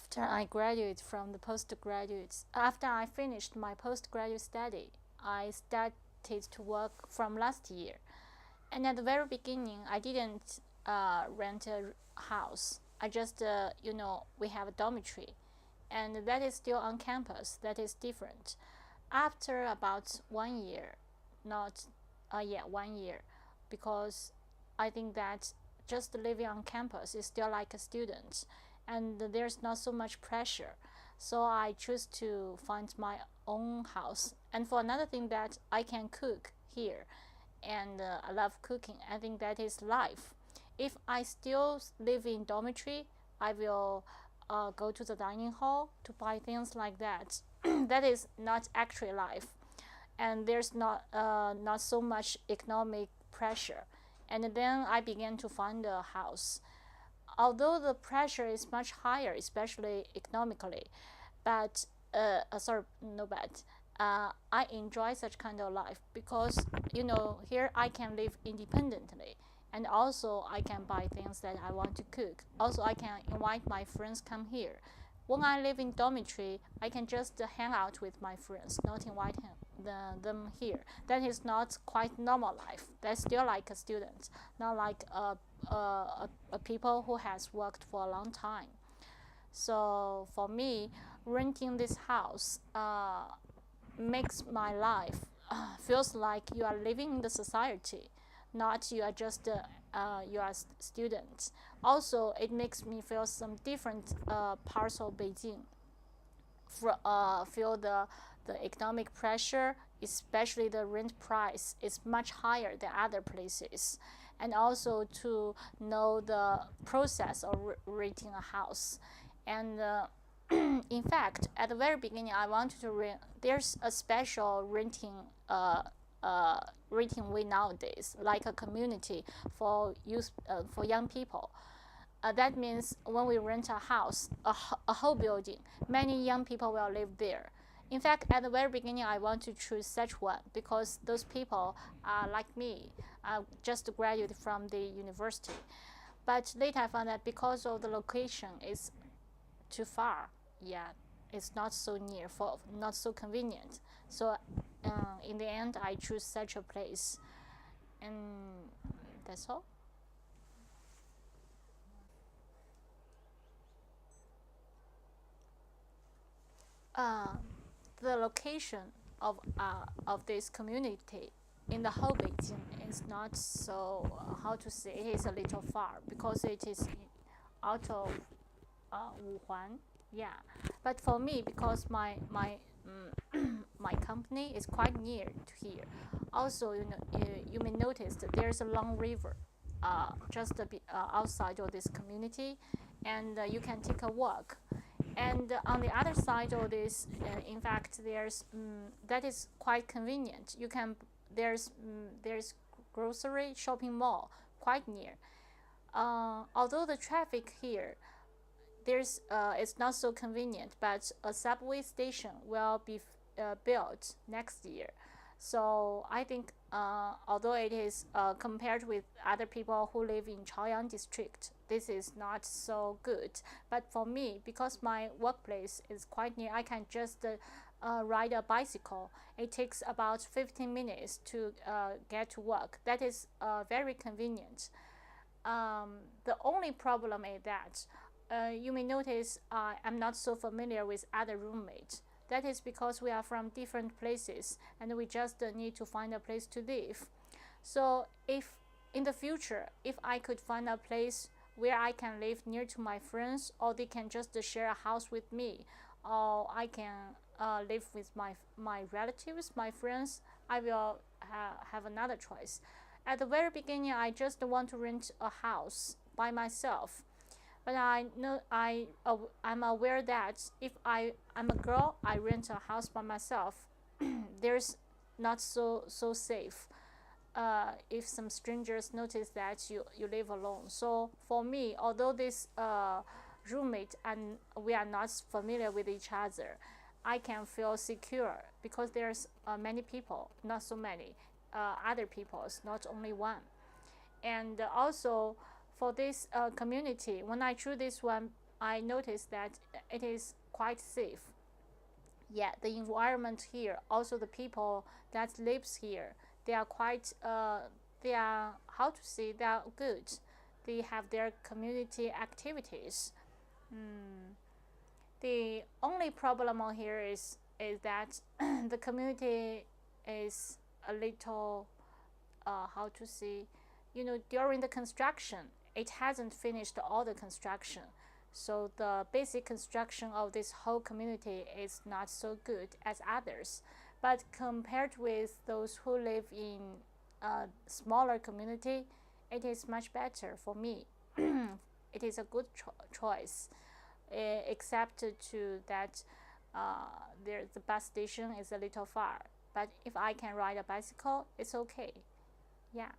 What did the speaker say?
After I graduated from the postgraduate, after I finished my postgraduate study, I started to work from last year. And at the very beginning, I didn't rent a house. I just, we have a dormitory, and that is still on campus. That is different. After about 1 year, not, yeah, 1 year, because I think that just living on campus is still like a student, and there's not so much pressure. So I choose to find my own house. And for another thing, that I can cook here, and I love cooking. I think that is life. If I still live in dormitory, I will go to the dining hall to buy things like that. That is not actually life, and there's not so much economic pressure. And then I began to find a house. Although the pressure is much higher, especially economically, but sorry, no but. I enjoy such kind of life because here I can live independently, and also I can buy things that I want to cook. Also, I can invite my friends come here. When I live in dormitory, I can just hang out with my friends, not invite them here. That is not quite normal life. That's still like a student, not like a people who has worked for a long time. So for me, renting this house makes my life feels like you are living in the society, not you are just you are student. Also, it makes me feel some different parts of Beijing. Feel the economic pressure, especially the rent price is much higher than other places, and also to know the process of renting a house. And in fact, at the very beginning, I wanted to rent. There's a special renting way nowadays, like a community for youth, for young people. That means when we rent a house, a whole building, many young people will live there. In fact, at the very beginning, I want to choose such one because those people are like me, just graduated from the university. But later I found that because of the location is too far, yeah, it's not so near, for not so convenient. So in the end, I choose such a place, and that's all. uh, the location of this community in the whole Beijing is not so, how to say, it is a little far because it is out of Wuhan. Yeah, but for me, because my company is quite near to here. Also, you may notice that there's a long river just a bit outside of this community, and you can take a walk. And on the other side of this, in fact, there's that is quite convenient. You can there's grocery shopping mall quite near. Although the traffic here there's it's not so convenient, but a subway station will be built next year. So I think, although it is compared with other people who live in Chaoyang district, this is not so good. But for me, because my workplace is quite near, I can just ride a bicycle. It takes about 15 minutes to get to work. That is very convenient. The only problem is that you may notice I'm not so familiar with other roommates. That is because we are from different places and we just need to find a place to live. So if in the future, if I could find a place where I can live near to my friends, or they can just share a house with me, or I can live with my relatives, my friends, I will have another choice. At the very beginning, I just want to rent a house by myself, but I know I'm aware that if I'm a girl, I rent a house by myself. There's not so safe. If some strangers notice that you live alone. So for me, although this roommate and we are not familiar with each other, I can feel secure because there's many people, not so many other peoples, not only one. And also for this community, when I choose this one, I noticed that it is quite safe. Yeah, the environment here, also the people that lives here, they are quite they are, how to say, they are good. They have their community activities. The only problem on here is that the community is a little how to say, during the construction, it hasn't finished all the construction, so the basic construction of this whole community is not so good as others. But compared with those who live in a smaller community, it is much better for me. It is a good choice, except to that the bus station is a little far. But if I can ride a bicycle, it's okay. Yeah.